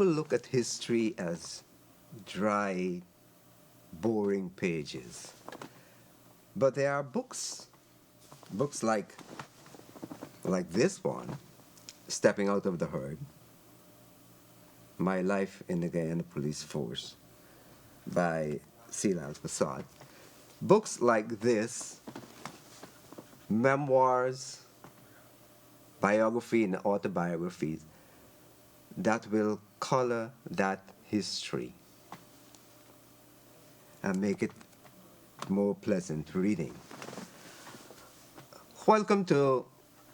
people look at history as dry, boring pages. But there are books like this one, Stepping Out of the Herd, My Life in the Guyana Police Force by Seelall Persaud. Books like this, memoirs, biography and autobiographies, that will color that history and make it more pleasant reading. Welcome to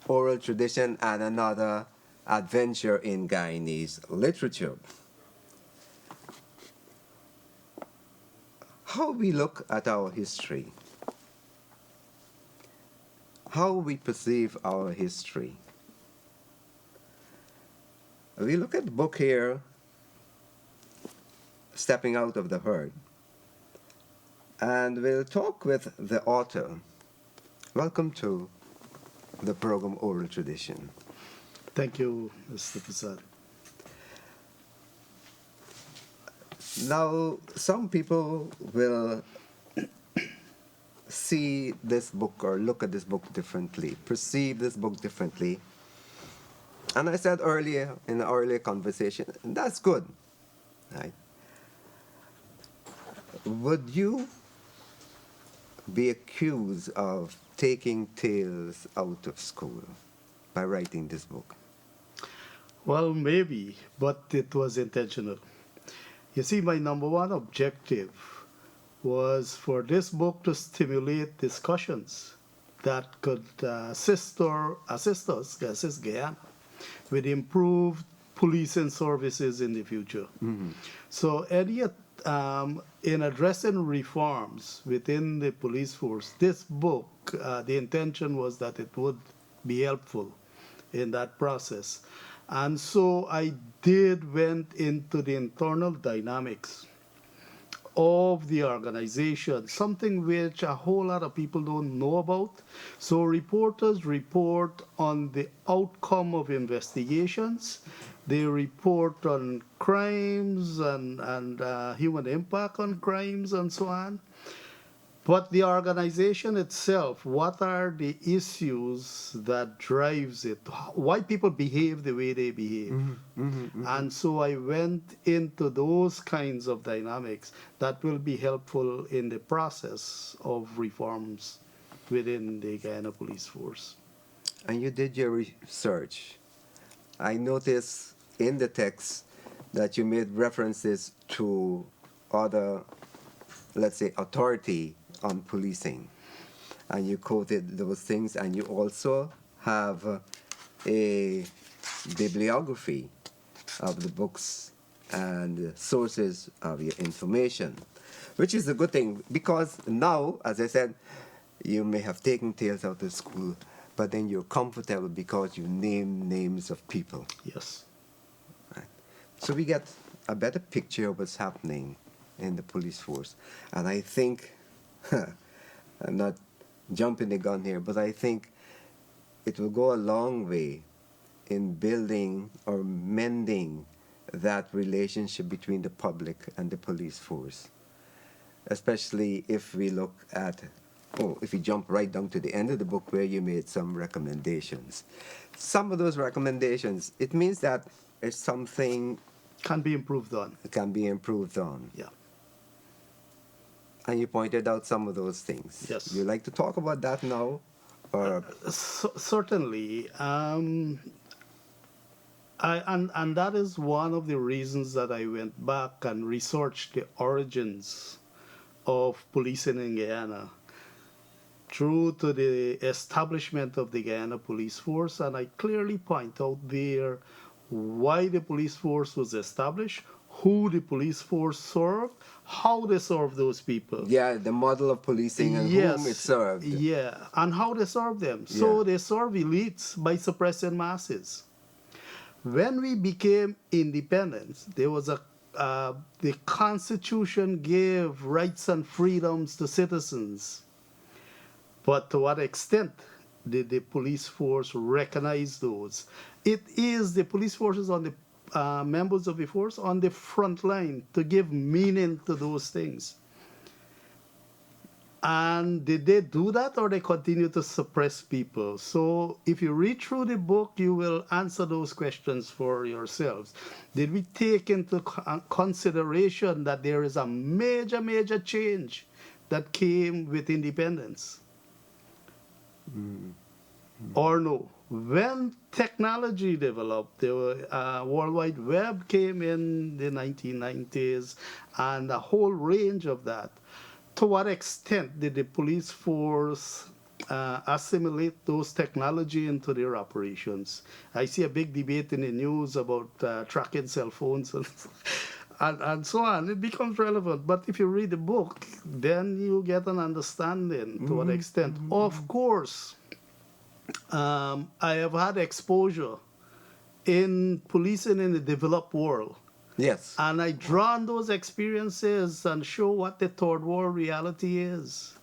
Oral Tradition and another adventure in Guyanese literature. How we look at our history, how we perceive our history. We look at the book here, Stepping Out of the Herd, and we'll talk with the author. Welcome to the program Oral Tradition. Thank you, Mr. Persaud. Now, some people will see this book or look at this book differently, perceive this book differently. And I said earlier in the earlier conversation, that's good, right? Would you be accused of taking tales out of school by writing this book? Well, maybe, but it was intentional. You see, my number one objective was for this book to stimulate discussions that could assist Guyana with improved policing services in the future. Mm-hmm. So, in addressing reforms within the police force, this book, the intention was that it would be helpful in that process. And so I went into the internal dynamics of the organization, something which a whole lot of people don't know about. So reporters report on the outcome of investigations. They report on crimes and human impact on crimes and so on. But the organization itself, what are the issues that drives it? Why people behave the way they behave? Mm-hmm, mm-hmm, mm-hmm. And so I went into those kinds of dynamics that will be helpful in the process of reforms within the Guyana Police Force. And you did your research. I noticed in the text that you made references to other, let's say, authority on policing, and you quoted those things, and you also have a bibliography of the books and sources of your information, which is a good thing, because now, as I said, you may have taken tales out of school, but then you're comfortable because you name names of people. Yes. Right. So we get a better picture of what's happening in the police force, and I think I'm not jumping the gun here, but I think it will go a long way in building or mending that relationship between the public and the police force. Especially if we look at, if we jump right down to the end of the book where you made some recommendations. Some of those recommendations, it means that it's something can be improved on. Yeah. And you pointed out some of those things. Yes. You like to talk about that now? Or? Certainly. And that is one of the reasons that I went back and researched the origins of policing in Guyana through to the establishment of the Guyana Police Force. And I clearly point out there why the police force was established, who the police force served, how they served those people. Yeah, the model of policing and whom it served. Yeah, and how they served them. So they serve elites by suppressing masses. When we became independent, there was the Constitution gave rights and freedoms to citizens. But to what extent did the police force recognize those? It is the police force is on the members of the force on the front line to give meaning to those things. And did they do that, or they continue to suppress people? So if you read through the book, you will answer those questions for yourselves. Did we take into consideration that there is a major, major change that came with independence? Or no? When technology developed, the World Wide Web came in the 1990s, and a whole range of that. To what extent did the police force assimilate those technology into their operations? I see a big debate in the news about tracking cell phones and so on. It becomes relevant. But if you read the book, then you get an understanding to what extent. Of course, I have had exposure in policing in the developed world. Yes. And I draw on those experiences and show what the third world reality is.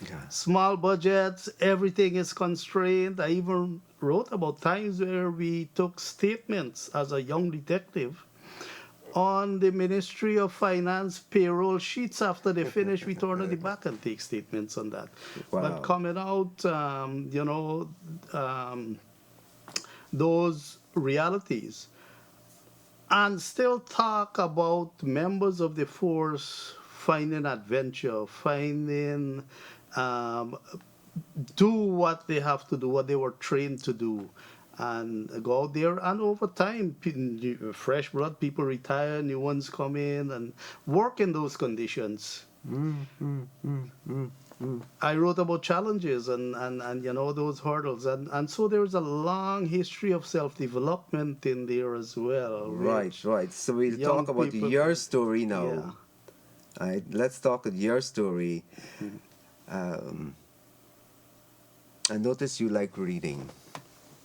Yeah. Small budgets, everything is constrained. I even wrote about times where we took statements as a young detective on the Ministry of Finance payroll sheets. After they finish, we turn at the back and take statements on that. Wow. But coming out, those realities. And still talk about members of the force finding adventure, finding, do what they have to do, what they were trained to do, and go out there. And over time, fresh blood, people retire, new ones come in and work in those conditions. I wrote about challenges and those hurdles, and so there's a long history of self-development in there as well. Right. So we'll talk about your story now. Yeah. All right, let's talk about your story. I noticed you like reading.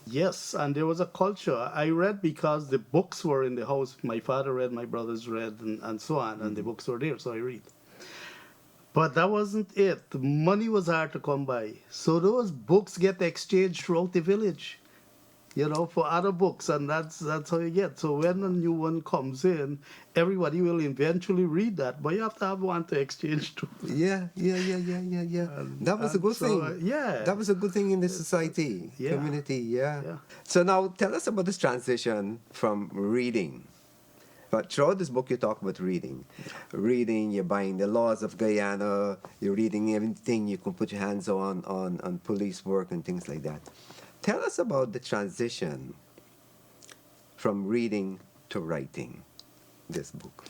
Yes, and there was a culture. I read because the books were in the house. My father read, my brothers read, and so on, and the books were there, so I read. But that wasn't it. The money was hard to come by. So those books get exchanged throughout the village, for other books, and that's how you get. So when a new one comes in, everybody will eventually read that, but you have to have one to exchange to. Yeah. That was a good thing. Yeah. That was a good thing in the society, Yeah. community, yeah. Yeah. So now tell us about this transition from reading. But throughout this book, you talk about reading. Reading, you're buying the laws of Guyana, you're reading everything you can put your hands on police work and things like that. Tell us about the transition from reading to writing this book.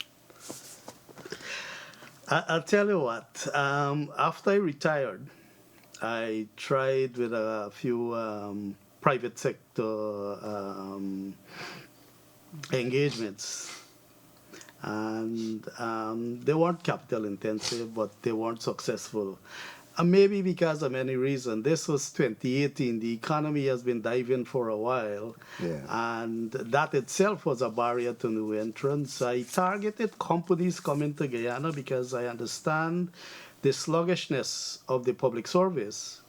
I'll tell you what. After I retired, I tried with a few private sector engagements. And they weren't capital intensive, but they weren't successful. And maybe because of many reasons. This was 2018. The economy has been diving for a while. Yeah. And that itself was a barrier to new entrants. I targeted companies coming to Guyana because I understand the sluggishness of the public service.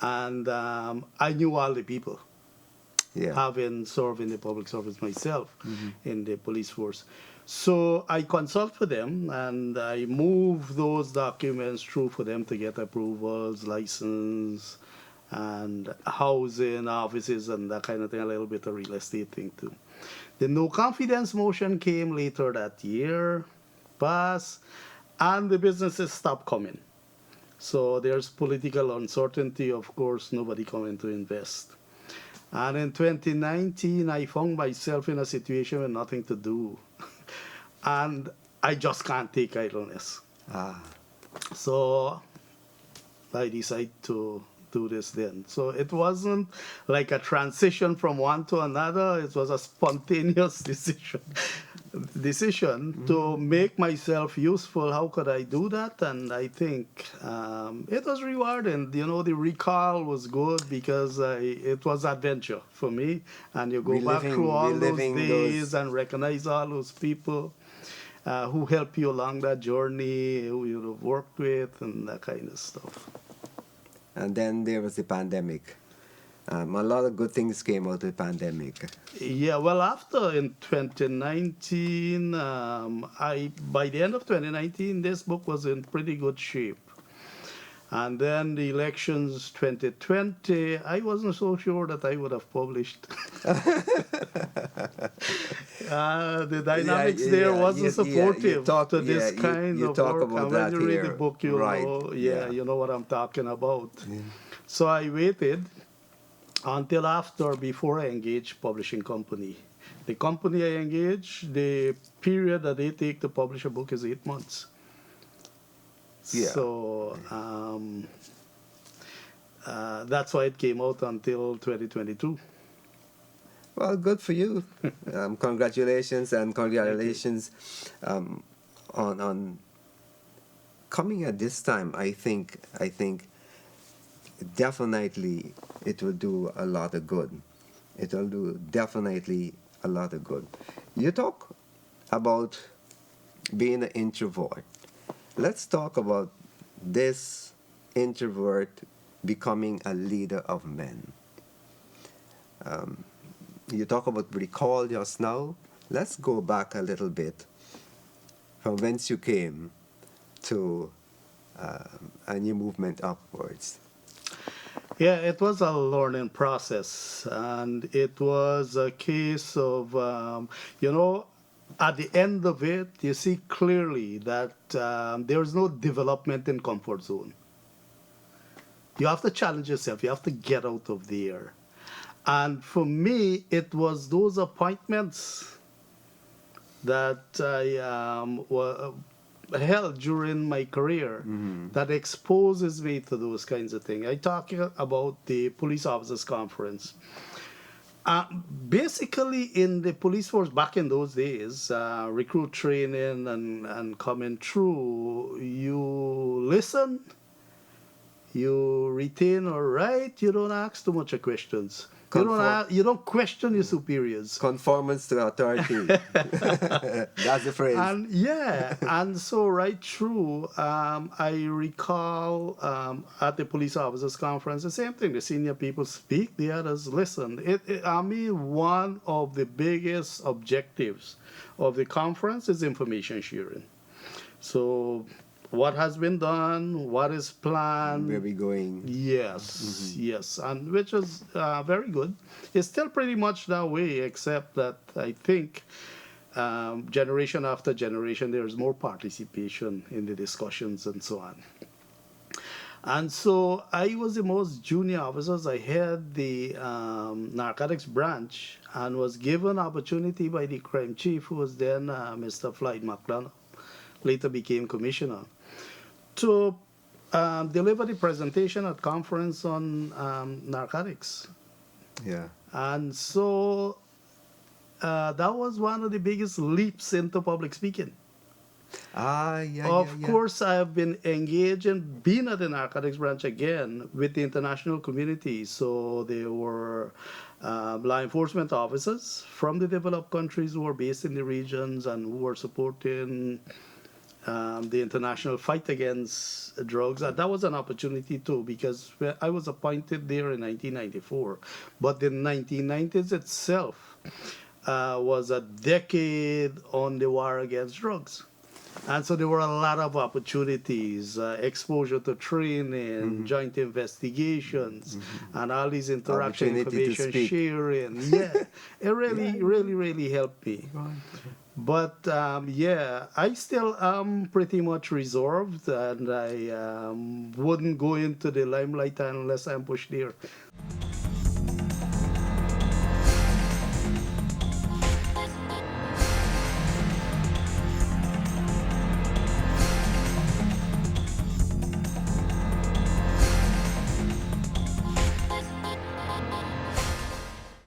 And I knew all the people, having served in the public service myself in the police force. So I consult with them, and I move those documents through for them to get approvals, license, and housing, offices, and that kind of thing, a little bit of real estate thing too. The no confidence motion came later that year, passed, and the businesses stopped coming. So there's political uncertainty, of course, nobody coming to invest. And in 2019, I found myself in a situation with nothing to do. And I just can't take idleness. So I decided to do this then. So it wasn't like a transition from one to another. It was a spontaneous decision to make myself useful. How could I do that? And I think it was rewarding. The recall was good because it was adventure for me. And you go back through all those days and recognize all those people who help you along that journey, who you've worked with, and that kind of stuff. And then there was the pandemic. A lot of good things came out of the pandemic. Yeah, well, after in 2019, by the end of 2019, this book was in pretty good shape. And then the elections 2020, I wasn't so sure that I would have published. The dynamics there wasn't supportive to this kind you of talk work. about And when that you read the here, book, you'll right? know, Yeah. you know what I'm talking about. Yeah. So I waited until before I engaged publishing company. The company I engaged, the period that they take to publish a book is 8 months. Yeah. So that's why it came out until 2022. Well, good for you. Congratulations and congratulations on coming at this time. I think definitely it will do a lot of good. It will do definitely a lot of good. You talk about being an introvert. Let's talk about this introvert becoming a leader of men. You talk about recall just now. Let's go back a little bit from whence you came to a new movement upwards. Yeah, it was a learning process, and it was a case of, at the end of it, you see clearly that there's no development in comfort zone. You have to challenge yourself. You have to get out of there. And for me, it was those appointments that I held during my career that exposes me to those kinds of things. I talk about the police officers conference. Basically, in the police force back in those days, recruit training and coming through, you listen, you retain or write, you don't ask too much questions. You don't question your superiors. Conformance to authority. That's the phrase. And and so right through, I recall at the police officers conference, the same thing. The senior people speak, the others listen. One of the biggest objectives of the conference is information sharing. So what has been done, what is planned. Where we going? Yes, yes, and which is very good. It's still pretty much that way, except that I think generation after generation, there's more participation in the discussions and so on. And so I was the most junior officers. I had the narcotics branch and was given opportunity by the crime chief, who was then Mr. Floyd McDonough, later became commissioner, to deliver the presentation at conference on narcotics. Yeah. And so that was one of the biggest leaps into public speaking. Of course, I have been engaged in being at the narcotics branch again with the international community. So there were law enforcement officers from the developed countries who were based in the regions and who were supporting the international fight against drugs. And that was an opportunity too, because I was appointed there in 1994. But the 1990s itself was a decade on the war against drugs. And so there were a lot of opportunities, exposure to training, joint investigations, and all these interaction, information sharing. Yeah, it really helped me. But I still am pretty much reserved, and I wouldn't go into the limelight unless I'm pushed there.